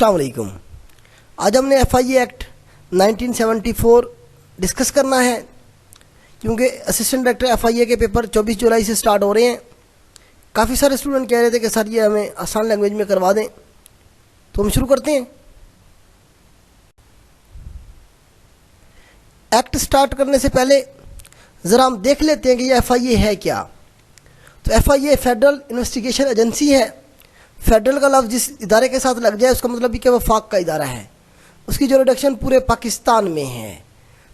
अस्सलाम वालेकुम। आज हमने FIA एक्ट 1974 डिस्कस करना है, क्योंकि असिस्टेंट डायरेक्टर FIA के पेपर 24 जुलाई से स्टार्ट हो रहे हैं। काफ़ी सारे स्टूडेंट कह रहे थे कि सर ये हमें आसान लैंग्वेज में करवा दें, तो हम शुरू करते हैं। एक्ट स्टार्ट करने से पहले ज़रा हम देख लेते हैं कि ये FIA है क्या। तो FIA फेडरल इन्वेस्टिगेशन एजेंसी है। फेडरल का लफ्ज़ जिस इदारे के साथ लग जाए उसका मतलब भी कि वफाक का इदारा है। उसकी जो रिडक्शन पूरे पाकिस्तान में है।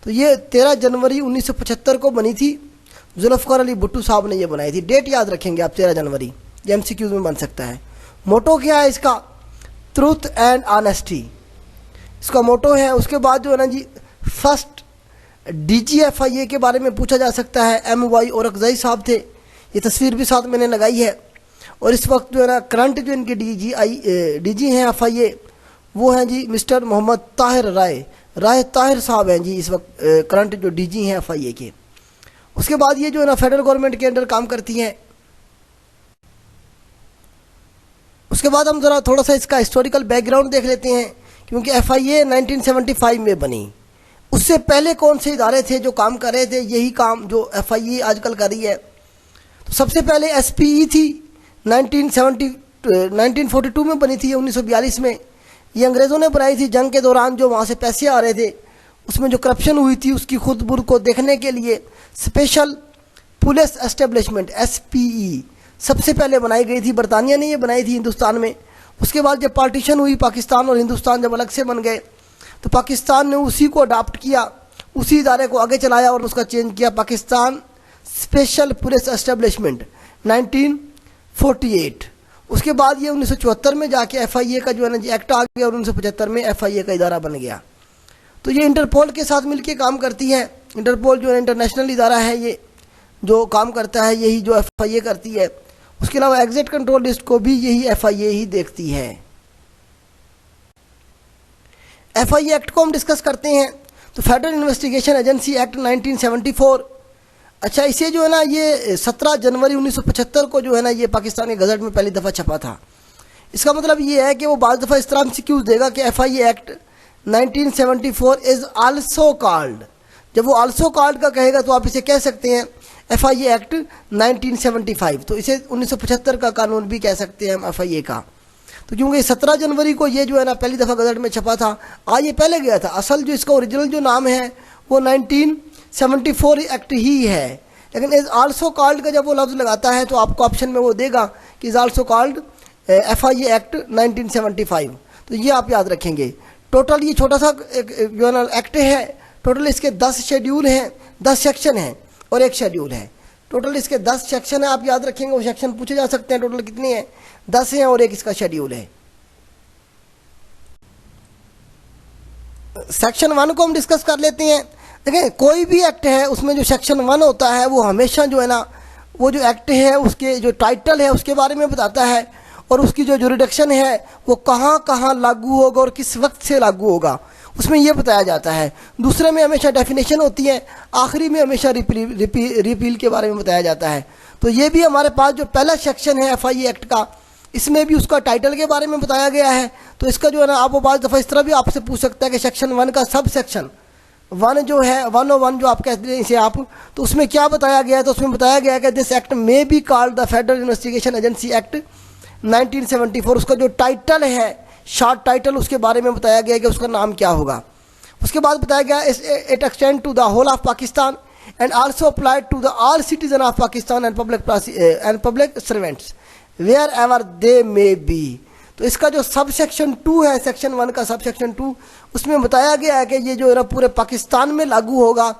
तो ये 13 जनवरी 1975 को बनी थी। जुल्फ़िकार अली भुट्टो साहब ने ये बनाई थी। डेट याद रखेंगे आप, 13 जनवरी। ये MCQs में बन सकता है। मोटो क्या है इसका? ट्रूथ एंड ऑनेस्टी इसका मोटो है। उसके बाद जो है ना जी, फर्स्ट DG FIA के बारे में पूछा जा सकता है। MY औरकज़ई साहब थे। ये तस्वीर भी साथ मैंने लगाई है। और इस वक्त जो है ना करंट जो इनके DG हैं FIA, वो हैं जी मिस्टर मोहम्मद ताहिर राय ताहिर साहब हैं जी इस वक्त करंट जो DG हैं FIA के। उसके बाद ये जो है ना फेडरल गवर्नमेंट के अंडर काम करती हैं। उसके बाद हम ज़रा थोड़ा सा इसका हिस्टोरिकल बैकग्राउंड देख लेते हैं, क्योंकि FIA 1975 में बनी। उससे पहले कौन से इदारे थे जो काम कर रहे थे यही काम जो FIA आजकल कर रही है। तो सबसे पहले SPE थी, 1942 में बनी थी। 1942 में ये अंग्रेज़ों ने बनाई थी। जंग के दौरान जो वहाँ से पैसे आ रहे थे, उसमें जो करप्शन हुई थी उसकी खुद बुर को देखने के लिए स्पेशल पुलिस एस्टेब्लिशमेंट SPE सबसे पहले बनाई गई थी। बरतानिया ने ये बनाई थी हिंदुस्तान में। उसके बाद जब पार्टीशन हुई, पाकिस्तान और हिंदुस्तान जब अलग से बन गए, तो पाकिस्तान ने उसी को अडाप्ट किया, उसी इदारे को आगे चलाया और उसका चेंज किया पाकिस्तान स्पेशल पुलिस एस्टेब्लिशमेंट 1948। उसके बाद ये 1974 में जाके FIA का जो है ना जी एक्ट आ गया और 1975 में FIA का इदारा बन गया। तो ये इंटरपोल के साथ मिलके काम करती है। इंटरपोल जो है इंटरनेशनल इदारा है, ये जो काम करता है यही जो FIA करती है। उसके अलावा एग्जिट कंट्रोल लिस्ट को भी यही FIA ही देखती है। FIA एक्ट को हम डिस्कस करते हैं। तो फेडरल इन्वेस्टिगेशन एजेंसी एक्ट 1974। अच्छा, इसे जो है ना ये 17 जनवरी 1975 को जो है ना ये पाकिस्तानी गज़ट में पहली दफ़ा छपा था। इसका मतलब ये है कि वो बाज़ दफ़ा इस तरह MCQs देगा कि FIA act 1974 is also called. जब वो आल्सो कॉल्ड का कहेगा तो आप इसे कह सकते हैं FIA एक्ट 1975। तो इसे 1975 का कानून भी कह सकते हैं हम FIA का। तो क्योंकि 17 जनवरी को ये जो है ना पहली दफ़ा गज़ट में छपा था। आज ये पहले गया था। असल जो इसका ओरिजिनल जो नाम है वो 1974 एक्ट ही है, लेकिन इज़ आल्सो कॉल्ड का जब वो लफ्ज़ लगाता है तो आपको ऑप्शन में वो देगा कि is also called FIA act 1975। तो ये आप याद रखेंगे। टोटल ये छोटा सा जो है ना एक्ट है। टोटल इसके 10 शेड्यूल हैं, 10 सेक्शन हैं और एक शेड्यूल है। टोटल इसके 10 सेक्शन है, आप याद रखेंगे। वो सेक्शन पूछे जा सकते हैं टोटल कितने हैं, 10 हैं और एक इसका शेड्यूल है। सेक्शन 1 को हम डिस्कस कर लेते हैं। देखिए, कोई भी एक्ट है उसमें जो सेक्शन 1 होता है वो हमेशा जो है ना वो जो एक्ट है उसके जो टाइटल है उसके बारे में बताता है, और उसकी जो जुरिडिक्शन है वो कहाँ कहाँ लागू होगा और किस वक्त से लागू होगा उसमें ये बताया जाता है। दूसरे में हमेशा डेफिनेशन होती है, आखिरी में हमेशा रिपील के बारे में बताया जाता है। तो ये भी हमारे पास जो पहला सेक्शन है FIA एक्ट का, इसमें भी उसका टाइटल के बारे में बताया गया है। तो इसका जो है ना आप वो बाज़ दफ़ा इस तरह भी आपसे पूछ सकता है कि सेक्शन 1 का सब सेक्शन 1 जो है 101 जो आप कहते हैं इसे आप, तो उसमें क्या बताया गया है? तो उसमें बताया गया है कि this act may be called the federal investigation agency act 1974। उसका जो टाइटल है, शॉर्ट टाइटल, उसके बारे में बताया गया है कि उसका नाम क्या होगा। उसके बाद बताया गया it extend to the whole of Pakistan and also applied to the all citizen of Pakistan and public servants wherever they may be. तो इसका जो सब सेक्शन 2 है, सेक्शन 1 का सब सेक्शन 2, उसमें बताया गया है कि ये जो है ना पूरे पाकिस्तान में लागू होगा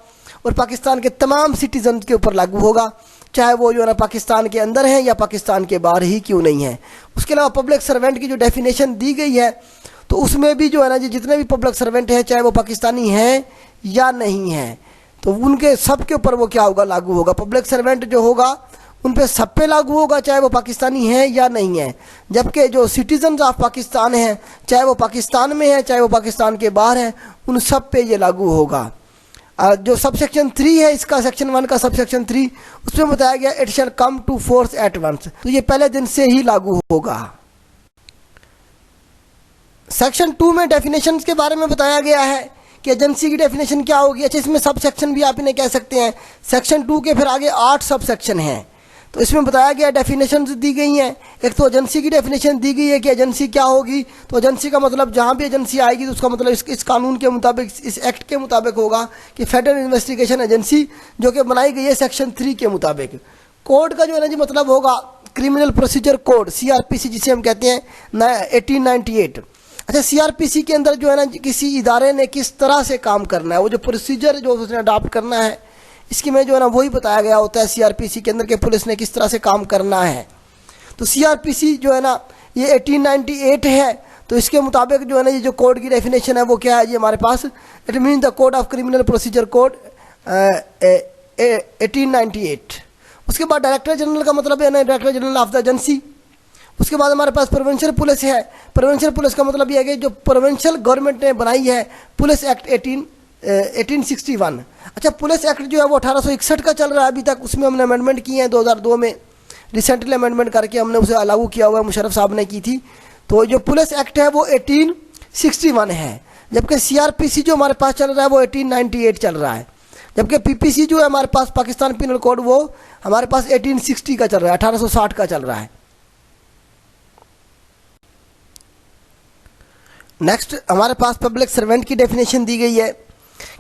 और पाकिस्तान के तमाम सिटीजन के ऊपर लागू होगा, चाहे वो जो है ना पाकिस्तान के अंदर है या पाकिस्तान के बाहर ही क्यों नहीं है। उसके अलावा पब्लिक सर्वेंट की जो डेफिनेशन दी गई है, तो उसमें भी जो है ना जी जितने भी पब्लिक सर्वेंट हैं, चाहे वो पाकिस्तानी हैं या नहीं हैं, तो उनके सब के ऊपर वो क्या होगा, लागू होगा। पब्लिक सर्वेंट जो होगा उन पे सब पे लागू होगा, चाहे वो पाकिस्तानी हैं या नहीं हैं। जबकि जो सिटीजन्स ऑफ पाकिस्तान हैं, चाहे वो पाकिस्तान में हैं चाहे वो पाकिस्तान के बाहर हैं, उन सब पे ये लागू होगा। जो सब सेक्शन 3 है इसका, सेक्शन 1 का सब सेक्शन 3, उसमें बताया गया it shall come to force at once. तो ये पहले दिन से ही लागू होगा। सेक्शन 2 में डेफिनेशंस के बारे में बताया गया है कि एजेंसी की डेफिनेशन क्या होगी। अच्छा, इसमें सब सेक्शन भी आप इन्हें कह सकते हैं। सेक्शन 2 के फिर आगे 8 सब सेक्शन हैं। तो इसमें बताया गया डेफिनेशन दी गई हैं। एक तो एजेंसी की डेफिनेशन दी गई है कि एजेंसी क्या होगी। तो एजेंसी का मतलब जहाँ भी एजेंसी आएगी तो उसका मतलब इस कानून के मुताबिक, इस एक्ट के मुताबिक होगा कि फेडरल इन्वेस्टिगेशन एजेंसी, जो कि बनाई गई है सेक्शन 3 के मुताबिक। कोड का जो है ना जी मतलब होगा क्रिमिनल प्रोसीजर कोड, CRPC जिसे हम कहते हैं 1898। अच्छा, CRPC के अंदर जो है ना किसी इदारे ने किस तरह से काम करना है, वो जो प्रोसीजर जो उसने अडॉप्ट करना है, इसकी में जो है ना वही बताया गया होता है CRPC के अंदर कि पुलिस ने किस तरह से काम करना है। तो CRPC जो है ना ये 1898 है। तो इसके मुताबिक जो है ना ये जो कोड की डेफिनेशन है वो क्या है जी हमारे पास, it mean the code of criminal procedure code 1898। उसके बाद डायरेक्टर जनरल का मतलब है ना director general of the agency. उसके बाद हमारे पास प्रोविंशियल पुलिस है। प्रोविंशियल पुलिस का मतलब यह है कि जो प्रोविंशियल गवर्नमेंट ने बनाई है पुलिस एक्ट 1861। अच्छा, पुलिस एक्ट जो है वो 1861 का चल रहा है अभी तक। उसमें हमने अमेंडमेंट किए हैं 2002 में, रिसेंटली अमेंडमेंट करके हमने उसे लागू किया हुआ है, मुशर्रफ साहब ने की थी। तो जो पुलिस एक्ट है वो 1861 है, जबकि CRPC जो हमारे पास चल रहा है वो 1898 चल रहा है, जबकि PPC जो है हमारे पास पाकिस्तान पिनल कोड वो हमारे पास 1860 का चल रहा है, 1860 का चल रहा है। नेक्स्ट हमारे पास पब्लिक सर्वेंट की डेफिनेशन दी गई है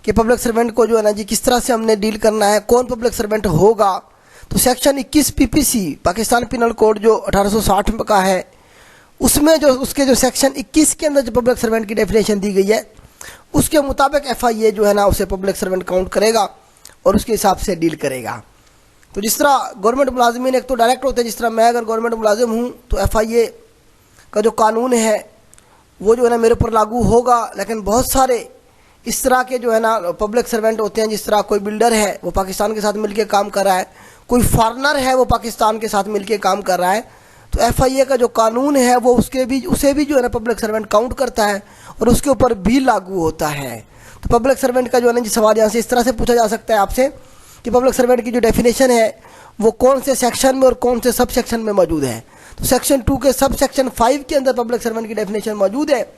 कि पब्लिक सर्वेंट को जो है ना जी किस तरह से हमने डील करना है, कौन पब्लिक सर्वेंट होगा। तो section 21 PPC Pakistan penal code जो 1860 का है, उसमें जो उसके जो सेक्शन 21 के अंदर जो पब्लिक सर्वेंट की डेफिनेशन दी गई है उसके मुताबिक FIA जो है ना उसे पब्लिक सर्वेंट काउंट करेगा और उसके हिसाब से डील करेगा। तो जिस तरह गवर्नमेंट मुलाजिमीन एक तो डायरेक्ट होते हैं, जिस तरह मैं अगर गवर्नमेंट मुलाजिम हूँ तो FIA का जो कानून है वो जो है ना मेरे ऊपर लागू होगा। लेकिन बहुत सारे इस तरह के जो है ना पब्लिक सर्वेंट होते हैं, जिस तरह कोई बिल्डर है वो पाकिस्तान के साथ मिलकर काम कर रहा है, कोई फॉरेनर है वो पाकिस्तान के साथ मिलकर काम कर रहा है, तो FIA का जो कानून है वो उसे भी जो है ना पब्लिक सर्वेंट काउंट करता है और उसके ऊपर भी लागू होता है। तो पब्लिक सर्वेंट का जो है ना जी सवाल यहाँ से इस तरह से पूछा जा सकता है आपसे कि पब्लिक सर्वेंट की जो डेफिनेशन है वो कौन से सेक्शन में और कौन से सब सेक्शन में मौजूद है। तो सेक्शन 2 के सब सेक्शन 5 के अंदर पब्लिक सर्वेंट की डेफिनेशन मौजूद है,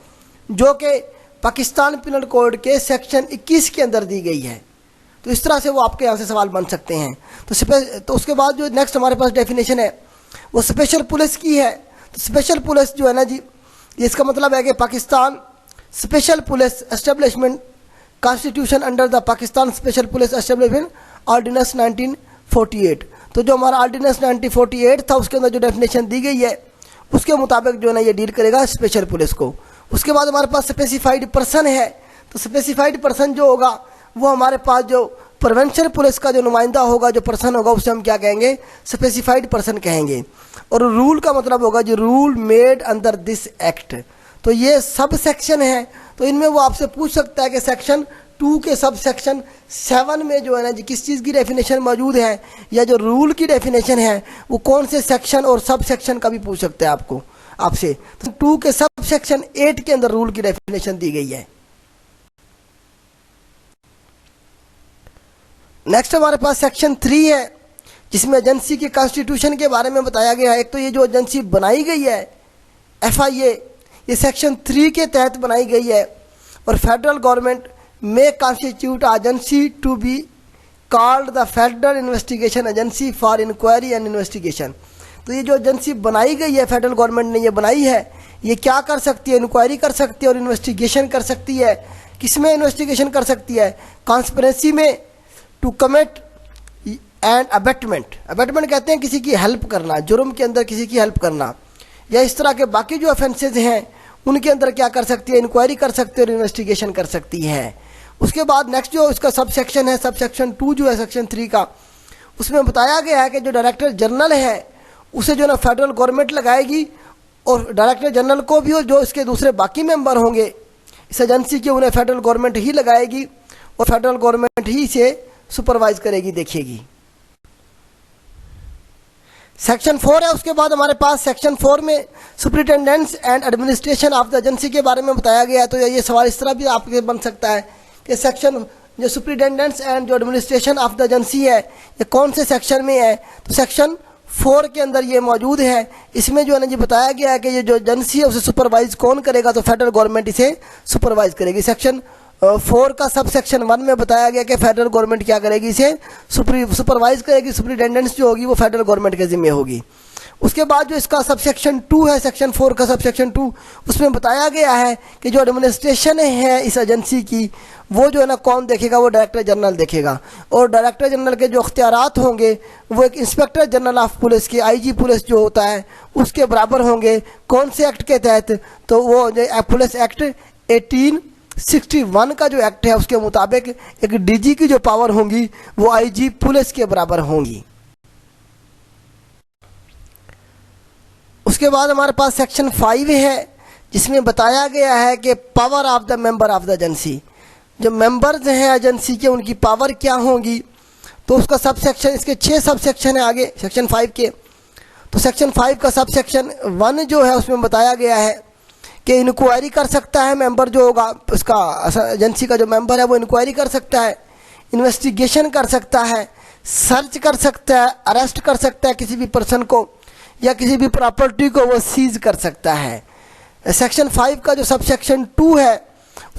जो कि पाकिस्तान पिनल कोड के सेक्शन 21 के अंदर दी गई है। तो इस तरह से वो आपके यहाँ से सवाल बन सकते हैं। तो उसके बाद जो नेक्स्ट हमारे पास डेफिनेशन है वो स्पेशल पुलिस की है। तो स्पेशल पुलिस जो है ना जी इसका मतलब है कि Pakistan special police establishment constitution under the Pakistan special police establishment ordinance 1948। तो जो हमारा ऑर्डिनेंस 1948 था उसके अंदर जो डेफिनेशन दी गई है उसके मुताबिक जो है ना ये डील करेगा स्पेशल पुलिस को। उसके बाद हमारे पास स्पेसिफाइड पर्सन है। तो स्पेसिफाइड पर्सन जो होगा वो हमारे पास जो प्रोविंशियल पुलिस का जो नुमाइंदा होगा, जो पर्सन होगा, उसे हम क्या कहेंगे, स्पेसिफाइड पर्सन कहेंगे। और रूल का मतलब होगा जो rule made under this act. तो ये सब सेक्शन है। तो इनमें वो आपसे पूछ सकता है कि सेक्शन 2 के सब सेक्शन 7 में जो है ना जी किस चीज़ की डेफिनेशन मौजूद है, या जो रूल की डेफिनेशन है वो कौन से सेक्शन और सब सेक्शन का भी पूछ सकता है आपसे। तो 2 के सब सेक्शन 8 के अंदर रूल की डेफिनेशन दी गई है। नेक्स्ट हमारे पास सेक्शन 3 है जिसमें एजेंसी के कॉन्स्टिट्यूशन के बारे में बताया गया है। एक तो ये जो एजेंसी बनाई गई है FIA, ये सेक्शन 3 के तहत बनाई गई है। और फेडरल गवर्नमेंट में constitute agency to be called the federal investigation agency for inquiry and investigation. तो ये जो एजेंसी बनाई गई है, फेडरल गवर्नमेंट ने ये बनाई है, ये क्या कर सकती है, इंक्वायरी कर सकती है और इन्वेस्टिगेशन कर सकती है। किसमें इन्वेस्टिगेशन कर सकती है, कॉन्स्पिरेसी में, to commit and abetment. Abetment कहते हैं किसी की हेल्प करना, जुर्म के अंदर किसी की हेल्प करना, या इस तरह के बाकी जो ऑफेंसेज हैं उनके अंदर क्या कर सकती है, इंक्वायरी कर सकती है और इन्वेस्टिगेशन कर सकती है। उसके बाद नेक्स्ट जो इसका सब सेक्शन है, सब सेक्शन 2 जो है सेक्शन 3 का, उसमें बताया गया है कि जो डायरेक्टर जनरल है उसे जो ना फेडरल गवर्नमेंट लगाएगी, और डायरेक्टर जनरल को भी और जो इसके दूसरे बाकी मेंबर होंगे इस एजेंसी के उन्हें फेडरल गवर्नमेंट ही लगाएगी और फेडरल गवर्नमेंट ही इसे सुपरवाइज करेगी, देखेगी। सेक्शन 4 है। उसके बाद हमारे पास सेक्शन 4 में superintendents and administration of the agency के बारे में बताया गया है। तो ये सवाल इस तरह भी आपके बन सकता है कि सेक्शन जो सुपरिटेंडेंट्स एंड जो एडमिनिस्ट्रेशन ऑफ द एजेंसी है ये कौन से सेक्शन में है। तो सेक्शन 4 के अंदर ये मौजूद है। इसमें जो है ना जी बताया गया है कि ये जो एजेंसी है उसे सुपरवाइज कौन करेगा, तो फेडरल गवर्नमेंट इसे सुपरवाइज करेगी। सेक्शन 4 का सब सेक्शन 1 में बताया गया कि फेडरल गवर्नमेंट क्या करेगी, इसे सुपरवाइज करेगी। सुपरिटेंडेंस जो होगी वो फेडरल गवर्नमेंट के जिम्मे होगी। उसके बाद जो इसका सब सेक्शन 2 है, सेक्शन 4 का सब सेक्शन 2, उसमें बताया गया है कि जो एडमिनिस्ट्रेशन है इस एजेंसी की वो जो है ना कौन देखेगा, वो डायरेक्टर जनरल देखेगा। और डायरेक्टर जनरल के जो अख्तियारात होंगे वो एक इंस्पेक्टर जनरल ऑफ पुलिस के, आईजी पुलिस जो होता है उसके बराबर होंगे। कौन से एक्ट के तहत, तो वो जो पुलिस एक्ट 1861 का जो एक्ट है उसके मुताबिक एक डीजी की जो पावर होंगी वो आईजी पुलिस के बराबर होंगी। उसके बाद हमारे पास सेक्शन 5 है जिसमें बताया गया है कि power of the member of the agency, जो मेंबर्स हैं एजेंसी के उनकी पावर क्या होंगी। तो उसका सब सेक्शन, इसके 6 सब सेक्शन है आगे सेक्शन 5 के। तो सेक्शन 5 का सब सेक्शन 1 जो है उसमें बताया गया है कि इंक्वायरी कर सकता है मेंबर जो होगा, उसका एजेंसी का जो मेंबर है वो इंक्वायरी कर सकता है, इन्वेस्टिगेशन कर सकता है, सर्च कर सकता है, अरेस्ट कर सकता है किसी भी पर्सन को या किसी भी प्रॉपर्टी को वो सीज कर सकता है। सेक्शन 5 का जो सब सेक्शन 2 है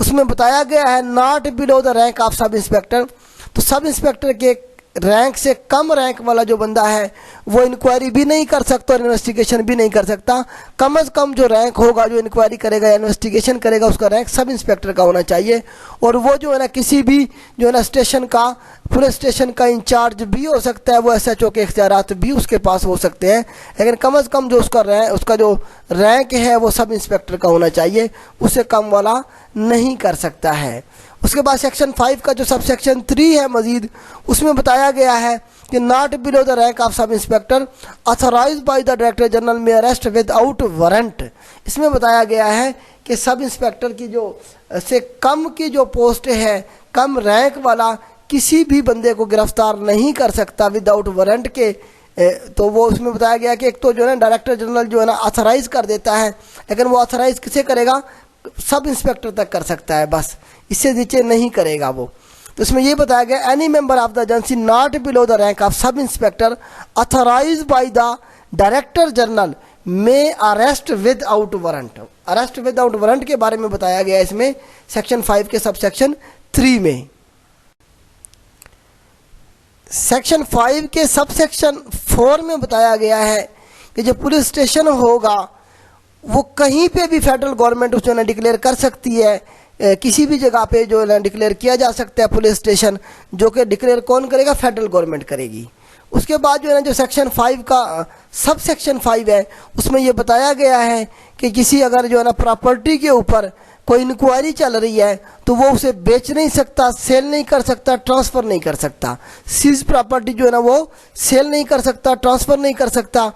उसमें बताया गया है not below the rank of sub inspector. तो सब इंस्पेक्टर के रैंक से कम रैंक वाला जो बंदा है वो इंक्वायरी भी नहीं कर सकता और इन्वेस्टिगेशन भी नहीं कर सकता। कम से कम जो रैंक होगा जो इंक्वायरी करेगा या इन्वेस्टिगेशन करेगा उसका रैंक सब इंस्पेक्टर का होना चाहिए। और वो जो है ना किसी भी जो है ना स्टेशन का, पुलिस स्टेशन का इंचार्ज भी हो सकता है, वो SHO के इख्तियारात भी उसके पास हो सकते हैं, लेकिन कम से कम जो उसका जो रैंक है वो सब इंस्पेक्टर का होना चाहिए, उससे कम वाला नहीं कर सकता है। उसके बाद सेक्शन 5 का जो सब सेक्शन 3 है मजीद, उसमें बताया गया है कि not below the rank of sub inspector authorised by the director general may arrest without warrant. इसमें बताया गया है कि सब इंस्पेक्टर की जो से कम की जो पोस्ट है, कम रैंक वाला किसी भी बंदे को गिरफ्तार नहीं कर सकता विदाउट वारंट के। तो वो उसमें बताया गया कि एक तो जो है ना डायरेक्टर जनरल जो है ना ऑथराइज कर देता है, लेकिन वो ऑथराइज किसे करेगा, सब इंस्पेक्टर तक कर सकता है, बस इससे नीचे नहीं करेगा वो। तो इसमें ये बताया गया any member of the agency not below the rank of sub inspector authorised by the director general may arrest without warrant. Arrest without warrant के बारे में बताया गया इसमें सेक्शन 5 के सब सेक्शन 3 में। सेक्शन 5 के सब सेक्शन 4 में बताया गया है कि जो पुलिस स्टेशन होगा वो कहीं पे भी फेडरल गवर्नमेंट उसको ना डिक्लेयर कर सकती है, किसी भी जगह पे जो है ना डिक्लेयर किया जा सकता है पुलिस स्टेशन, जो कि डिक्लेयर कौन करेगा, फेडरल गवर्नमेंट करेगी। उसके बाद जो है ना जो सेक्शन 5 का सब सेक्शन 5 है उसमें ये बताया गया है कि किसी अगर जो है ना प्रॉपर्टी के ऊपर कोई इंक्वायरी चल रही है तो वो उसे बेच नहीं सकता, सेल नहीं कर सकता, ट्रांसफ़र नहीं कर सकता। सीज प्रॉपर्टी जो है ना वो सेल नहीं कर सकता, ट्रांसफ़र नहीं कर सकता,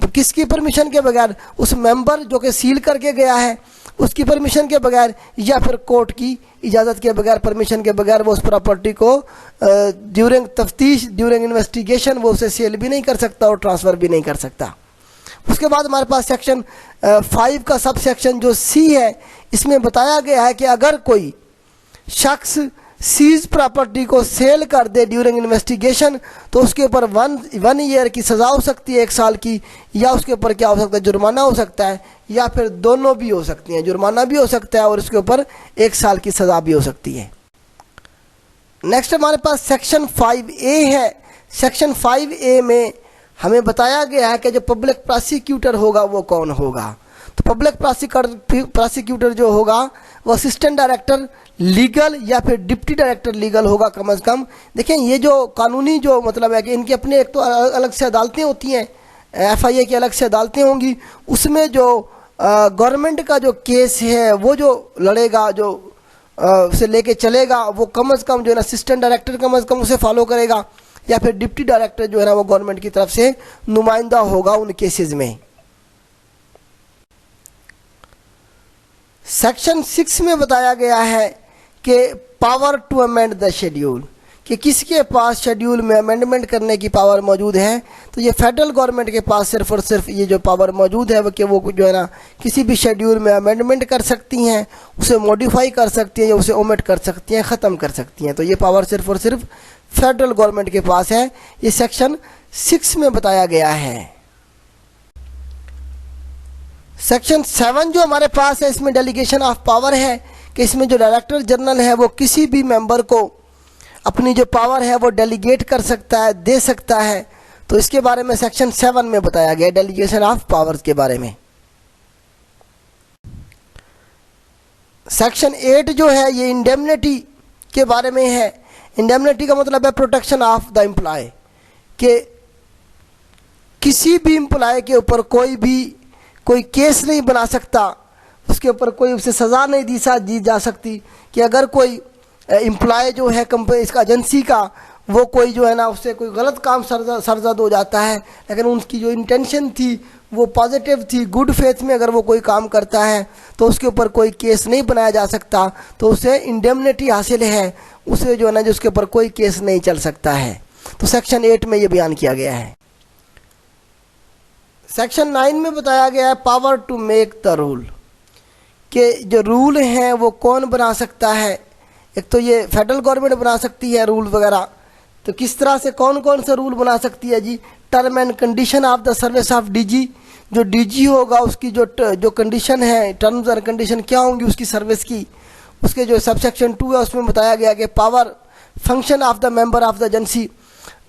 किसकी परमिशन के बगैर, उस मेंबर जो कि सील करके गया है उसकी परमिशन के बगैर या फिर कोर्ट की इजाज़त के बगैर, परमिशन के बगैर वो उस प्रॉपर्टी को ड्यूरिंग तफ्तीश, ड्यूरिंग इन्वेस्टिगेशन वो उसे सेल भी नहीं कर सकता और ट्रांसफ़र भी नहीं कर सकता। उसके बाद हमारे पास सेक्शन 5 का सब सेक्शन जो C है इसमें बताया गया है कि अगर कोई शख्स सीज प्रॉपर्टी को सेल कर दे ड्यूरिंग इन्वेस्टिगेशन तो उसके ऊपर 1 ईयर की सज़ा हो सकती है, 1 साल की, या उसके ऊपर क्या हो सकता है, जुर्माना हो सकता है, या फिर दोनों भी हो सकती हैं, जुर्माना भी हो सकता है और उसके ऊपर 1 साल की सज़ा भी हो सकती है। नेक्स्ट हमारे पास सेक्शन 5A है। सेक्शन 5A में हमें बताया गया है कि जो पब्लिक प्रोसिक्यूटर होगा वो कौन होगा। तो पब्लिक प्रोसिक्यूटर जो होगा वो असिस्टेंट डायरेक्टर लीगल या फिर डिप्टी डायरेक्टर लीगल होगा कम से कम। देखें ये जो कानूनी जो मतलब है कि इनके अपने एक तो अलग से अदालतें होती हैं, FIA की अलग से अदालतें होंगी, उसमें जो गवर्नमेंट का जो केस है वो जो लड़ेगा, जो उसे लेके चलेगा, वो कम से कम जो है ना असिस्टेंट डायरेक्टर कम से कम उसे फॉलो करेगा, या फिर डिप्टी डायरेक्टर जो है ना वो गवर्नमेंट की तरफ से नुमाइंदा होगा उन केसेस में। सेक्शन 6 में बताया गया है कि power to amend the schedule, कि किसके पास शेड्यूल में अमेंडमेंट करने की पावर मौजूद है। तो ये फेडरल गवर्नमेंट के पास सिर्फ और सिर्फ ये जो पावर मौजूद है वो कि वो जो है ना किसी भी शेड्यूल में अमेंडमेंट कर सकती हैं, उसे मॉडिफाई कर सकती हैं या उसे ओमिट कर सकती हैं, ख़त्म कर सकती हैं। तो ये पावर सिर्फ और सिर्फ फेडरल गवर्नमेंट के पास है। ये सेक्शन 6 में बताया गया है। सेक्शन 7 जो हमारे पास है, इसमें डेलीगेशन ऑफ पावर है कि इसमें जो डायरेक्टर जनरल है वो किसी भी मेंबर को अपनी जो पावर है वो डेलीगेट कर सकता है, दे सकता है। तो इसके बारे में सेक्शन 7 में बताया गया डेलीगेशन ऑफ पावर्स के बारे में। सेक्शन 8 जो है ये इंडेमनिटी के बारे में है। इंडेमनिटी का मतलब है प्रोटेक्शन ऑफ द एम्प्लॉय, कि किसी भी एम्प्लॉय के ऊपर कोई केस नहीं बना सकता, उसके ऊपर कोई उसे सज़ा नहीं दी जा सकती कि अगर कोई एम्प्लॉय जो है कंपनी इसका एजेंसी का वो कोई जो है ना उससे कोई गलत काम सरजद हो जाता है, लेकिन उनकी जो इंटेंशन थी वो पॉजिटिव थी, गुड फेथ में अगर वो कोई काम करता है तो उसके ऊपर कोई केस नहीं बनाया जा सकता, तो उसे इंडेमनिटी हासिल है, उसे जो है ना जिसके ऊपर कोई केस नहीं चल सकता है। तो सेक्शन 8 में ये बयान किया गया है। सेक्शन 9 में बताया गया है power to make the rule, कि जो रूल हैं वो कौन बना सकता है। एक तो ये फेडरल गवर्नमेंट बना सकती है रूल वगैरह, तो किस तरह से कौन कौन से रूल बना सकती है जी। Term and condition of the service of DG, जो डीजी होगा उसकी जो कंडीशन है, टर्म्स एंड कंडीशन क्या होंगी उसकी सर्विस की। उसके जो सबसेक्शन 2 है उसमें बताया गया कि power function of the member of the agency,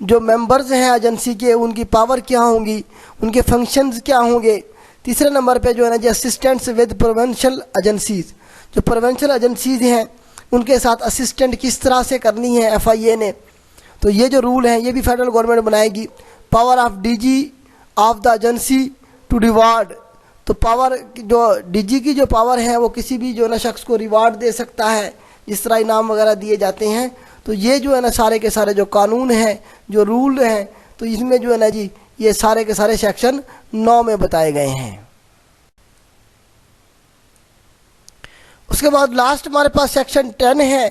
जो मेंबर्स हैं एजेंसी के उनकी पावर क्या होंगी, उनके फंक्शंस क्या होंगे। तीसरे नंबर पे जो है ना जी असिस्टेंट्स विद प्रोविंशियल एजेंसीज, जो प्रोविंशियल एजेंसीज हैं उनके साथ असिस्टेंट किस तरह से करनी है FIA ने, तो ये जो रूल हैं ये भी फेडरल गवर्नमेंट बनाएगी। Power of DG of the agency to reward, तो पावर जो डीजी की जो पावर है वो किसी भी जो है ना शख्स को रिवार्ड दे सकता है, जिस तरह इनाम वगैरह दिए जाते हैं। तो ये जो है ना सारे के सारे जो कानून हैं, जो रूल हैं, तो इसमें जो है ना जी ये सारे के सारे सेक्शन 9 में बताए गए हैं। उसके बाद लास्ट हमारे पास सेक्शन 10 है।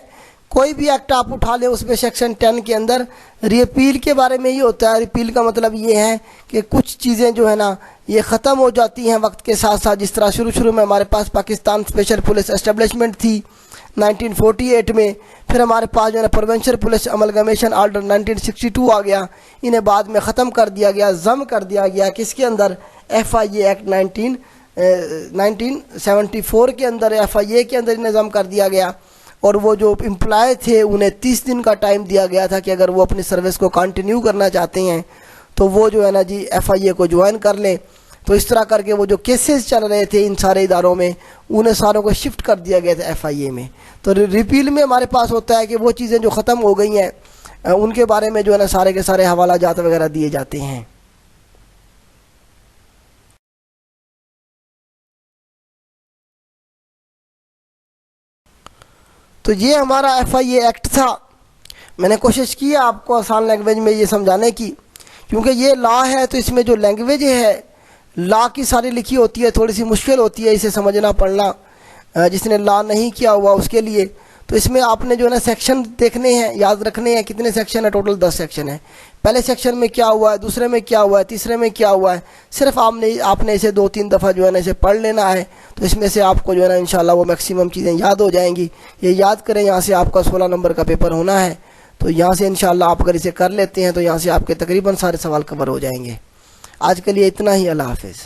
कोई भी एक्ट आप उठा ले उसमें सेक्शन 10 के अंदर रिपील के बारे में ही होता है। रिपील का मतलब ये है कि कुछ चीज़ें जो है ना ये ख़त्म हो जाती हैं वक्त के साथ साथ। जिस तरह शुरू में हमारे पास पाकिस्तान स्पेशल पुलिस एस्टेब्लिशमेंट थी 1948 में, फिर हमारे पास जो है ना प्रोविंशियल पुलिस अमलगमेशन ऑर्डर 1962 आ गया, इन्हें बाद में ख़त्म कर दिया गया, जम कर दिया गया किसके अंदर, FIA एक्ट 1974 के अंदर, FIA के अंदर इन्हें जम कर दिया गया। और वो जो एम्प्लॉय थे उन्हें 30 दिन का टाइम दिया गया था कि अगर वो अपनी सर्विस को कंटिन्यू करना चाहते हैं तो वो जो है ना जी FIA को ज्वाइन कर लें। तो इस तरह करके वो जो केसेस चल रहे थे इन सारे इदारों में उन्हें सारों को शिफ्ट कर दिया गया था FIA में। तो रिपील में हमारे पास होता है कि वो चीज़ें जो ख़त्म हो गई हैं उनके बारे में जो है ना सारे के सारे हवाला जात वगैरह दिए जाते हैं। तो ये हमारा FIA एक्ट था। मैंने कोशिश की आपको आसान लैंग्वेज में ये समझाने की, क्योंकि ये लॉ है तो इसमें जो लैंग्वेज है लॉ की सारी लिखी होती है, थोड़ी सी मुश्किल होती है इसे समझना पढ़ना जिसने लॉ नहीं किया हुआ उसके लिए। तो इसमें आपने जो है ना सेक्शन देखने हैं, याद रखने हैं। कितने सेक्शन है, टोटल 10 सेक्शन है। पहले सेक्शन में क्या हुआ है, दूसरे में क्या हुआ है, तीसरे में क्या हुआ है, सिर्फ आपने इसे 2-3 दफ़ा जो है ना इसे पढ़ लेना है। तो इसमें से आपको जो है ना इंशाल्लाह वो मैक्सिमम चीज़ें याद हो जाएंगी। ये याद करें, यहाँ से आपका 16 नंबर का पेपर होना है, तो यहाँ से इंशाल्लाह आप अगर इसे कर लेते हैं तो यहाँ से आपके तकरीबन सारे सवाल कवर हो जाएंगे। आज के लिए इतना ही। अल्लाह हाफिज़।